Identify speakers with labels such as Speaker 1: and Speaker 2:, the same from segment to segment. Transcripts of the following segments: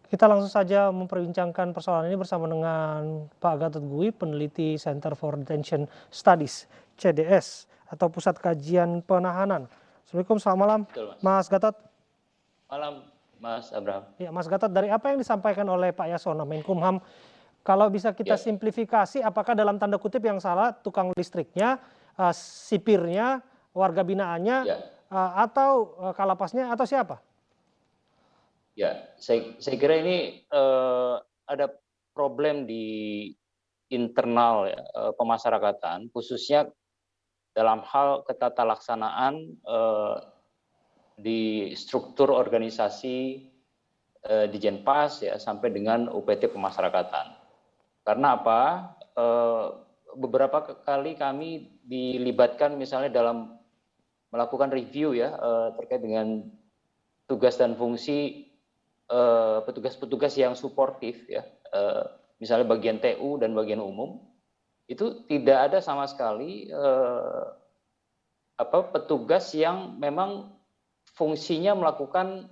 Speaker 1: Kita langsung saja memperbincangkan persoalan ini bersama dengan Pak Gatot Gui, peneliti Center for Detention Studies, CDS, atau Pusat Kajian Penahanan. Assalamualaikum, selamat malam,
Speaker 2: Betul, Mas.
Speaker 1: Mas Gatot.
Speaker 2: Malam, Mas Abraham.
Speaker 1: Ya, Mas Gatot, dari apa yang disampaikan oleh Pak Yasona, Menkumham, kalau bisa kita
Speaker 2: Ya,
Speaker 1: simplifikasi, apakah dalam tanda kutip yang salah tukang listriknya, sipirnya, warga binaannya,
Speaker 2: ya,
Speaker 1: atau kalapasnya, atau siapa?
Speaker 2: ya. Saya kira ini ada problem di internal ya, pemasyarakatan, khususnya dalam hal ketata laksanaan di struktur organisasi di Jenpas ya sampai dengan UPT pemasyarakatan. Karena apa? Beberapa kali kami dilibatkan misalnya dalam melakukan review ya terkait dengan tugas dan fungsi petugas-petugas yang suportif ya, misalnya bagian TU dan bagian umum, itu tidak ada sama sekali petugas yang memang fungsinya melakukan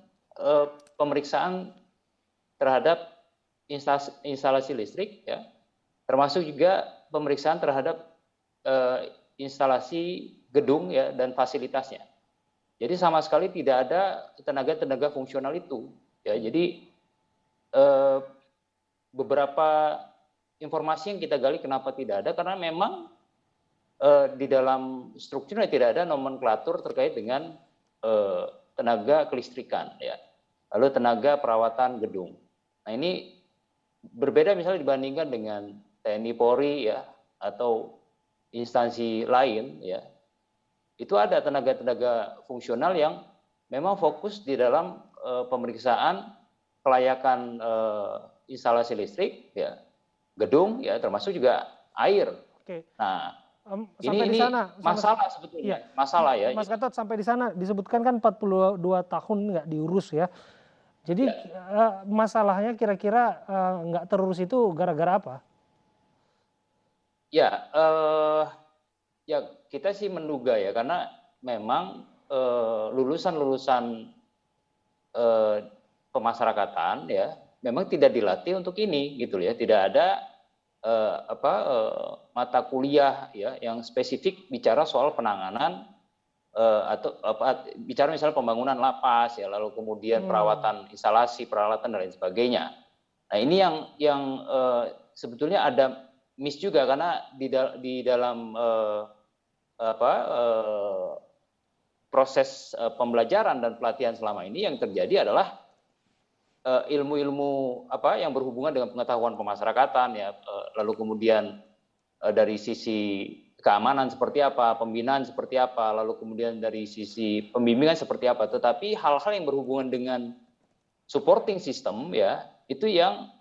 Speaker 2: pemeriksaan terhadap instalasi listrik ya, termasuk juga pemeriksaan terhadap instalasi gedung ya dan fasilitasnya. Jadi sama sekali tidak ada tenaga-tenaga fungsional itu. Ya, jadi beberapa informasi yang kita gali kenapa tidak ada, karena memang di dalam strukturnya tidak ada nomenklatur terkait dengan tenaga kelistrikan, ya. Lalu tenaga perawatan gedung. Nah ini berbeda misalnya dibandingkan dengan TNI Polri ya atau instansi lain ya. Itu ada tenaga-tenaga fungsional yang memang fokus di dalam pemeriksaan kelayakan instalasi listrik, ya, gedung, ya, termasuk juga air.
Speaker 1: Oke.
Speaker 2: Nah,
Speaker 1: sampai di
Speaker 2: ini
Speaker 1: sana
Speaker 2: masalah sebetulnya,
Speaker 1: iya,
Speaker 2: masalah ya.
Speaker 1: Mas Gatot, sampai di sana disebutkan kan 42 tahun nggak diurus ya. Jadi
Speaker 2: Ya.
Speaker 1: Masalahnya kira-kira nggak terurus itu gara-gara apa?
Speaker 2: Ya, ya kita sih menduga ya, karena memang lulusan-lulusan pemasyarakatan ya memang tidak dilatih untuk ini gitu ya, tidak ada mata kuliah ya yang spesifik bicara soal penanganan atau bicara misalnya pembangunan lapas ya, lalu kemudian perawatan instalasi peralatan dan lain sebagainya. Nah ini yang sebetulnya ada miss juga, karena di dalam proses pembelajaran dan pelatihan selama ini yang terjadi adalah ilmu-ilmu yang berhubungan dengan pengetahuan pemasyarakatan ya, lalu kemudian dari sisi keamanan seperti apa, pembinaan seperti apa, lalu kemudian dari sisi pembimbingan seperti apa, tetapi hal-hal yang berhubungan dengan supporting system ya itu yang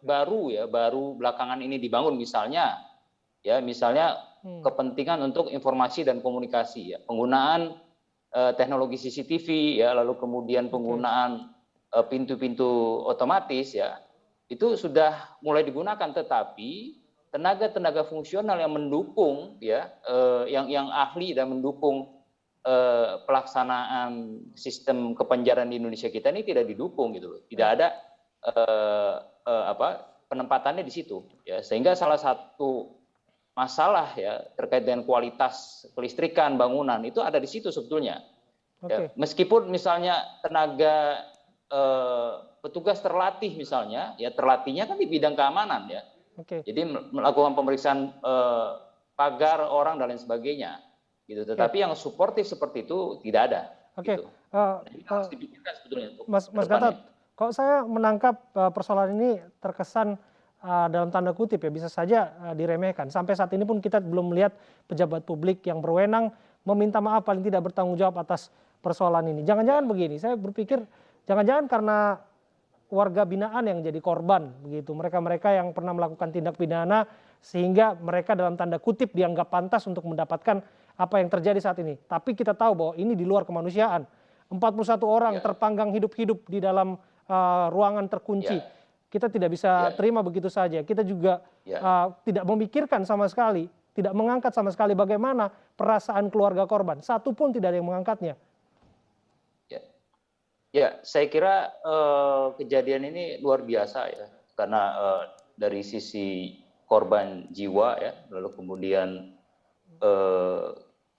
Speaker 2: baru belakangan ini dibangun, misalnya kepentingan untuk informasi dan komunikasi ya, penggunaan teknologi CCTV ya, lalu kemudian penggunaan pintu-pintu otomatis ya, itu sudah mulai digunakan, tetapi tenaga-tenaga fungsional yang mendukung ya, yang ahli dan mendukung pelaksanaan sistem kepenjaraan di Indonesia kita ini tidak didukung gitu loh, tidak ada penempatannya di situ ya, sehingga salah satu masalah ya terkait dengan kualitas kelistrikan bangunan itu ada di situ sebetulnya. Ya, meskipun misalnya tenaga petugas terlatih misalnya, ya terlatihnya kan di bidang keamanan ya. Jadi melakukan pemeriksaan pagar orang dan lain sebagainya, gitu. Tetapi yang suportif seperti itu tidak ada. Gitu. Harus dipikirkan sebetulnya untuk
Speaker 1: Mas Gatot, kalau saya menangkap persoalan ini terkesan dalam tanda kutip ya bisa saja diremehkan. Sampai saat ini pun kita belum melihat pejabat publik yang berwenang meminta maaf, paling tidak bertanggung jawab atas persoalan ini. Jangan-jangan begini, saya berpikir jangan-jangan karena warga binaan yang jadi korban begitu, mereka-mereka yang pernah melakukan tindak pidana sehingga mereka dalam tanda kutip dianggap pantas untuk mendapatkan apa yang terjadi saat ini. Tapi kita tahu bahwa ini di luar kemanusiaan. 41 orang terpanggang hidup-hidup di dalam ruangan terkunci. Kita tidak bisa terima begitu saja. Kita juga tidak memikirkan sama sekali, tidak mengangkat sama sekali bagaimana perasaan keluarga korban. Satu pun tidak ada yang mengangkatnya.
Speaker 2: Ya, saya kira kejadian ini luar biasa ya, karena dari sisi korban jiwa ya, lalu kemudian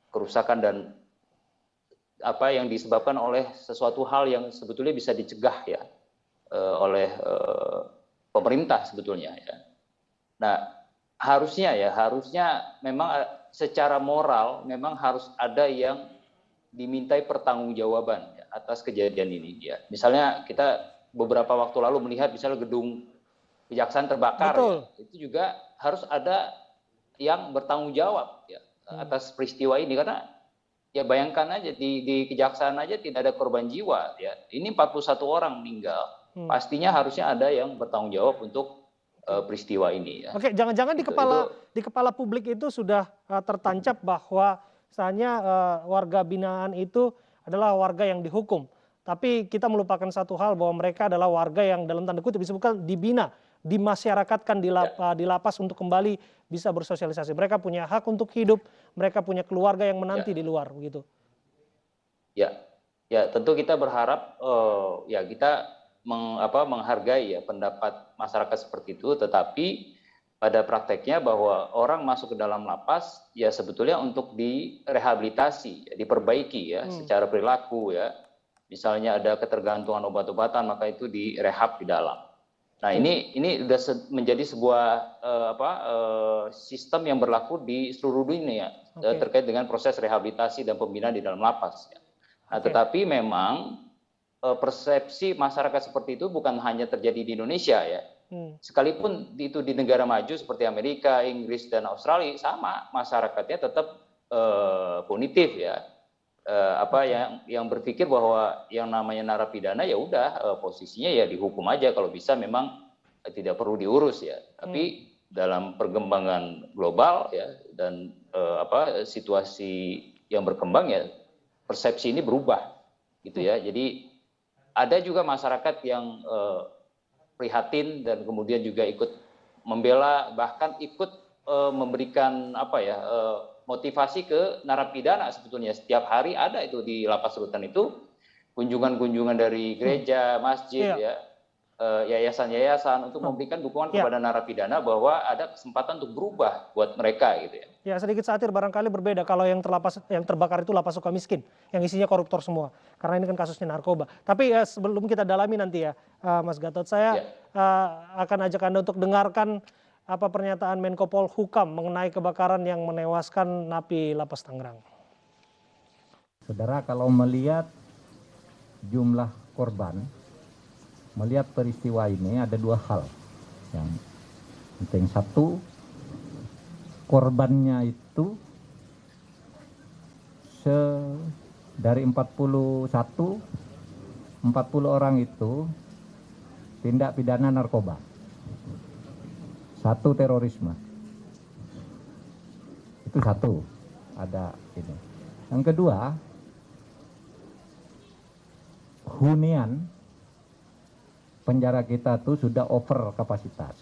Speaker 2: kerusakan dan apa yang disebabkan oleh sesuatu hal yang sebetulnya bisa dicegah ya oleh pemerintah sebetulnya ya. Nah, harusnya memang secara moral memang harus ada yang dimintai pertanggungjawaban ya, atas kejadian ini ya. Misalnya kita beberapa waktu lalu melihat misalnya gedung kejaksaan terbakar ya,
Speaker 1: Betul.
Speaker 2: itu juga harus ada yang bertanggung jawab ya atas peristiwa ini, karena ya bayangkan aja di kejaksaan aja tidak ada korban jiwa ya. Ini 41 orang meninggal. Pastinya harusnya ada yang bertanggung jawab untuk peristiwa ini ya.
Speaker 1: Oke, jangan-jangan di kepala publik itu sudah tertancap bahwa misalnya warga binaan itu adalah warga yang dihukum. Tapi kita melupakan satu hal bahwa mereka adalah warga yang dalam tanda kutip disebutkan dibina, dimasyarakatkan di lapas untuk kembali bisa bersosialisasi. Mereka punya hak untuk hidup, mereka punya keluarga yang menanti di luar begitu.
Speaker 2: Ya, ya tentu kita berharap ya kita menghargai ya pendapat masyarakat seperti itu, tetapi pada prakteknya bahwa orang masuk ke dalam lapas ya sebetulnya untuk direhabilitasi, ya, diperbaiki ya secara perilaku ya. Misalnya ada ketergantungan obat-obatan maka itu direhab di dalam. Nah ini sudah menjadi sebuah sistem yang berlaku di seluruh dunia terkait dengan proses rehabilitasi dan pembinaan di dalam lapas. Ya. Nah, tetapi memang persepsi masyarakat seperti itu bukan hanya terjadi di Indonesia ya. Sekalipun itu di negara maju seperti Amerika, Inggris dan Australia sama masyarakatnya tetap punitif ya. Yang berpikir bahwa yang namanya narapidana ya udah posisinya ya dihukum aja, kalau bisa memang tidak perlu diurus ya. Tapi dalam perkembangan global ya dan situasi yang berkembang ya persepsi ini berubah gitu ya. Jadi ada juga masyarakat yang prihatin dan kemudian juga ikut membela, bahkan ikut memberikan motivasi ke narapidana. Sebetulnya setiap hari ada itu di lapas rutan itu kunjungan-kunjungan dari gereja, masjid ya, yayasan-yayasan untuk memberikan dukungan kepada narapidana bahwa ada kesempatan untuk berubah buat mereka gitu ya.
Speaker 1: Ya, sedikit satir barangkali berbeda kalau yang terbakar itu lapas Sukamiskin yang isinya koruptor semua. Karena ini kan kasusnya narkoba. Tapi sebelum kita dalami nanti ya, Mas Gatot, saya akan ajak Anda untuk dengarkan apa pernyataan Menko Polhukam mengenai kebakaran yang menewaskan napi lapas Tangerang.
Speaker 3: Saudara, kalau melihat jumlah korban, melihat peristiwa ini ada dua hal yang penting. Satu, korbannya itu dari 40 orang itu tindak pidana narkoba. Satu terorisme. Itu satu, ada ini. Yang kedua, hunian penjara kita tuh sudah over kapasitas.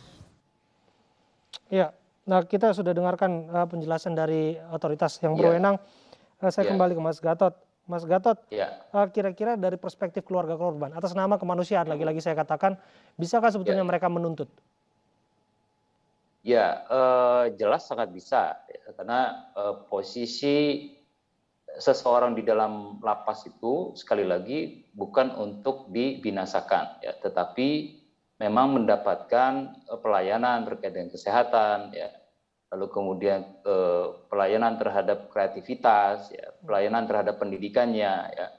Speaker 1: Iya. Nah, kita sudah dengarkan penjelasan dari otoritas yang berwenang. Saya kembali ke Mas Gatot. Mas Gatot, kira-kira dari perspektif keluarga korban, atas nama kemanusiaan, lagi-lagi saya katakan, bisakah sebetulnya mereka menuntut?
Speaker 2: Ya, jelas sangat bisa. Ya, karena posisi seseorang di dalam lapas itu, sekali lagi, bukan untuk dibinasakan, ya, tetapi memang mendapatkan pelayanan terkait dengan kesehatan, ya, lalu kemudian pelayanan terhadap kreativitas, ya, pelayanan terhadap pendidikannya, ya,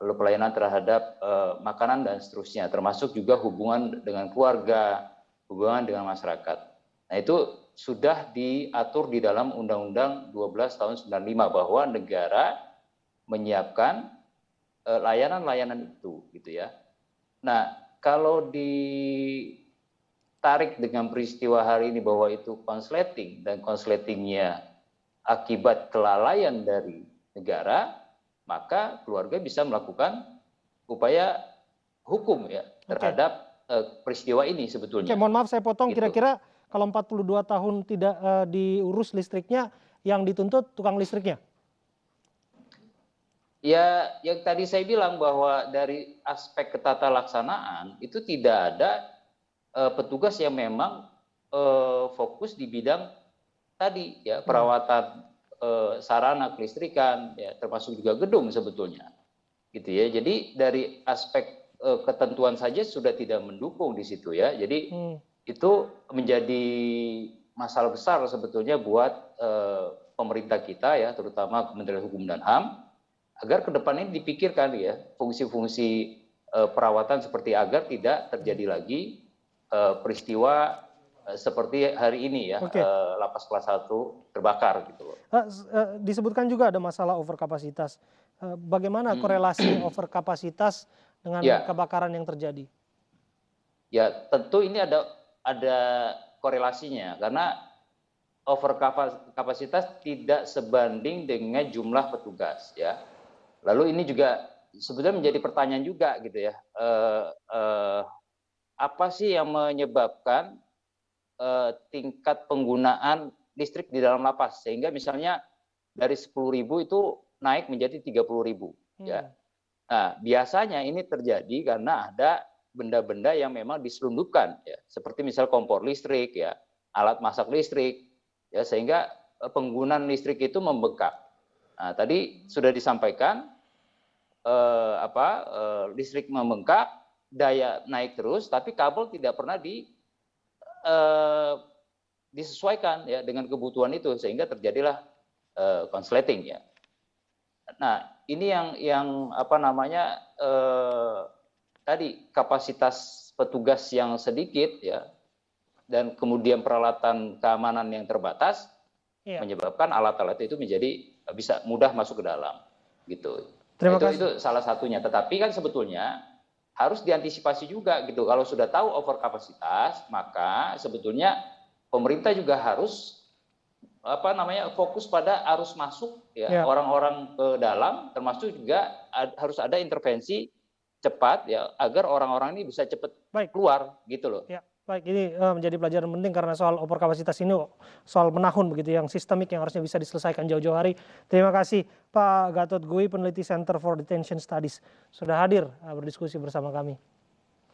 Speaker 2: lalu pelayanan terhadap makanan dan seterusnya, termasuk juga hubungan dengan keluarga, hubungan dengan masyarakat. Nah itu sudah diatur di dalam Undang-Undang 12 tahun 95 bahwa negara menyiapkan layanan-layanan itu, gitu ya. Nah kalau ditarik dengan peristiwa hari ini bahwa itu konsleting dan konsletingnya akibat kelalaian dari negara, maka keluarga bisa melakukan upaya hukum ya terhadap peristiwa ini sebetulnya.
Speaker 1: Oke, mohon maaf saya potong, kira-kira kalau 42 tahun tidak diurus listriknya, yang dituntut tukang listriknya?
Speaker 2: Ya, yang tadi saya bilang bahwa dari aspek ketata laksanaan itu tidak ada petugas yang memang fokus di bidang tadi ya perawatan sarana kelistrikan ya termasuk juga gedung sebetulnya gitu ya. Jadi dari aspek ketentuan saja sudah tidak mendukung di situ ya. Jadi itu menjadi masalah besar sebetulnya buat pemerintah kita ya, terutama Kementerian Hukum dan HAM, agar ke depan ini dipikirkan ya fungsi-fungsi perawatan seperti agar tidak terjadi lagi peristiwa seperti hari ini ya, lapas kelas 1 terbakar gitu loh.
Speaker 1: Disebutkan juga ada masalah overkapasitas. Bagaimana korelasi overkapasitas dengan kebakaran yang terjadi?
Speaker 2: Ya tentu ini ada korelasinya karena overkapasitas tidak sebanding dengan jumlah petugas ya. Lalu ini juga sebetulnya menjadi pertanyaan juga gitu ya. Apa sih yang menyebabkan tingkat penggunaan listrik di dalam lapas sehingga misalnya dari 10.000 itu naik menjadi 30.000 ya. Nah, biasanya ini terjadi karena ada benda-benda yang memang diselundupkan ya, seperti misal kompor listrik ya, alat masak listrik ya, sehingga penggunaan listrik itu membengkak. Nah, tadi sudah disampaikan listrik membengkak, daya naik terus, tapi kabel tidak pernah disesuaikan ya dengan kebutuhan itu sehingga terjadilah konsleting ya. Nah, ini yang tadi kapasitas petugas yang sedikit ya dan kemudian peralatan keamanan yang terbatas menyebabkan alat-alat itu menjadi bisa mudah masuk ke dalam gitu.
Speaker 1: Terima kasih.
Speaker 2: Itu salah satunya. Tetapi kan sebetulnya harus diantisipasi juga gitu. Kalau sudah tahu overkapasitas, maka sebetulnya pemerintah juga harus fokus pada arus masuk ya orang-orang ke dalam, termasuk juga harus ada intervensi cepat ya agar orang-orang ini bisa cepat keluar gitu loh.
Speaker 1: Ya, baik, ini menjadi pelajaran penting karena soal overkapasitas ini soal menahun begitu yang sistemik yang harusnya bisa diselesaikan jauh-jauh hari. Terima kasih Pak Gatot Gui, peneliti Center for Detention Studies sudah hadir berdiskusi bersama kami.